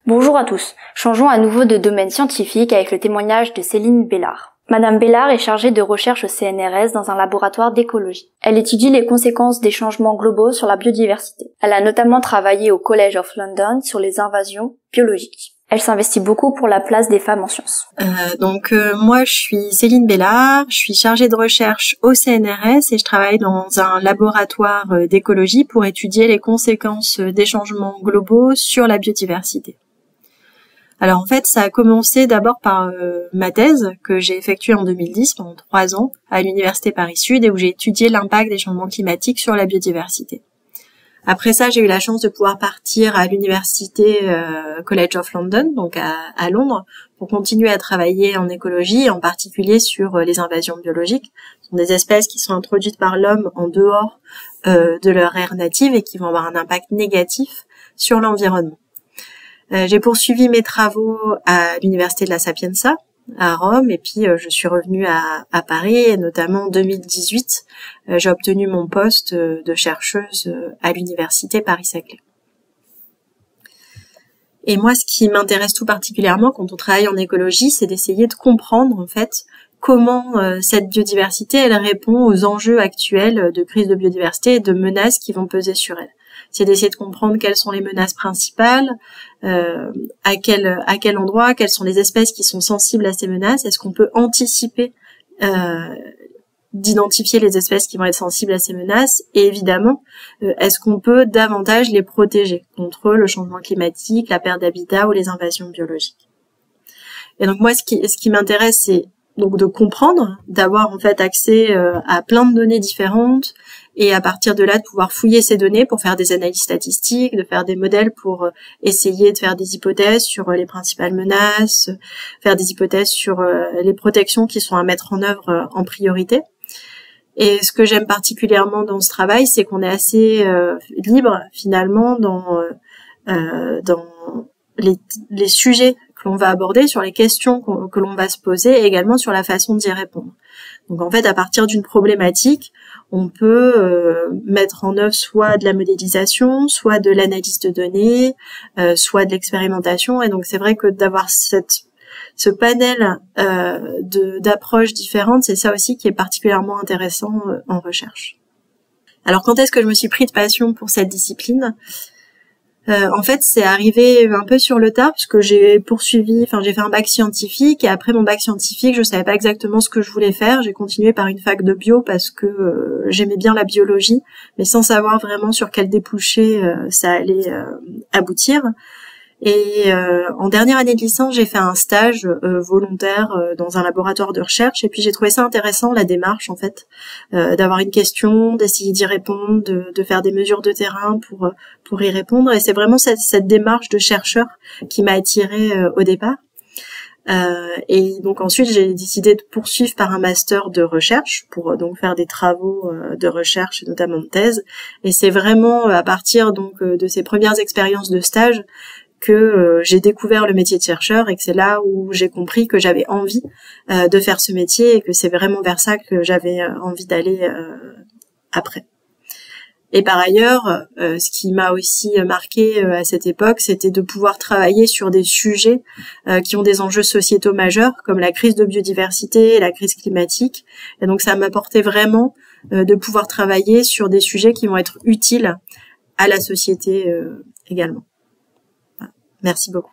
Bonjour à tous. Changeons à nouveau de domaine scientifique avec le témoignage de Céline Bellard. Madame Bellard est chargée de recherche au CNRS dans un laboratoire d'écologie. Elle étudie les conséquences des changements globaux sur la biodiversité. Elle a notamment travaillé au College of London sur les invasions biologiques. Elle s'investit beaucoup pour la place des femmes en sciences. Moi, je suis Céline Bellard, je suis chargée de recherche au CNRS et je travaille dans un laboratoire d'écologie pour étudier les conséquences des changements globaux sur la biodiversité. Alors en fait, ça a commencé d'abord par ma thèse que j'ai effectuée en 2010 pendant 3 ans à l'université Paris-Sud et où j'ai étudié l'impact des changements climatiques sur la biodiversité. Après ça, j'ai eu la chance de pouvoir partir à l'université College of London, donc à Londres, pour continuer à travailler en écologie, en particulier sur les invasions biologiques. Ce sont des espèces qui sont introduites par l'homme en dehors de leur aire native et qui vont avoir un impact négatif sur l'environnement. J'ai poursuivi mes travaux à l'université de la Sapienza à Rome et puis je suis revenue à Paris et notamment en 2018 j'ai obtenu mon poste de chercheuse à l'université Paris-Saclay. Et moi, ce qui m'intéresse tout particulièrement quand on travaille en écologie, c'est d'essayer de comprendre en fait comment cette biodiversité elle répond aux enjeux actuels de crise de biodiversité et de menaces qui vont peser sur elle. C'est d'essayer de comprendre quelles sont les menaces principales, à quel endroit, quelles sont les espèces qui sont sensibles à ces menaces, est-ce qu'on peut anticiper d'identifier les espèces qui vont être sensibles à ces menaces et évidemment, est-ce qu'on peut davantage les protéger contre le changement climatique, la perte d'habitat ou les invasions biologiques. Et donc moi, ce qui m'intéresse, c'est donc de comprendre, d'avoir en fait accès à plein de données différentes et à partir de là de pouvoir fouiller ces données pour faire des analyses statistiques, de faire des modèles pour essayer de faire des hypothèses sur les principales menaces, faire des hypothèses sur les protections qui sont à mettre en œuvre en priorité. Et ce que j'aime particulièrement dans ce travail, c'est qu'on est assez libre finalement dans les sujets que l'on va aborder, sur les questions que l'on va se poser et également sur la façon d'y répondre. Donc en fait, à partir d'une problématique, on peut mettre en œuvre soit de la modélisation, soit de l'analyse de données, soit de l'expérimentation. Et donc c'est vrai que d'avoir ce panel d'approches différentes, c'est ça aussi qui est particulièrement intéressant en recherche. Alors quand est-ce que je me suis pris de passion pour cette discipline ? En fait, c'est arrivé un peu sur le tard parce que j'ai fait un bac scientifique et après mon bac scientifique, je savais pas exactement ce que je voulais faire. J'ai continué par une fac de bio parce que j'aimais bien la biologie, mais sans savoir vraiment sur quel débouché ça allait aboutir. Et en dernière année de licence, j'ai fait un stage volontaire dans un laboratoire de recherche et puis j'ai trouvé ça intéressant, la démarche en fait, d'avoir une question, d'essayer d'y répondre, de faire des mesures de terrain pour y répondre. Et c'est vraiment cette démarche de chercheur qui m'a attirée au départ. Et donc ensuite, j'ai décidé de poursuivre par un master de recherche pour donc faire des travaux de recherche, notamment de thèse. Et c'est vraiment à partir donc de ces premières expériences de stage que j'ai découvert le métier de chercheur et que c'est là où j'ai compris que j'avais envie de faire ce métier et que c'est vraiment vers ça que j'avais envie d'aller après. Et par ailleurs, ce qui m'a aussi marqué à cette époque, c'était de pouvoir travailler sur des sujets qui ont des enjeux sociétaux majeurs, comme la crise de biodiversité et la crise climatique. Et donc ça m'apportait vraiment de pouvoir travailler sur des sujets qui vont être utiles à la société également. Merci beaucoup.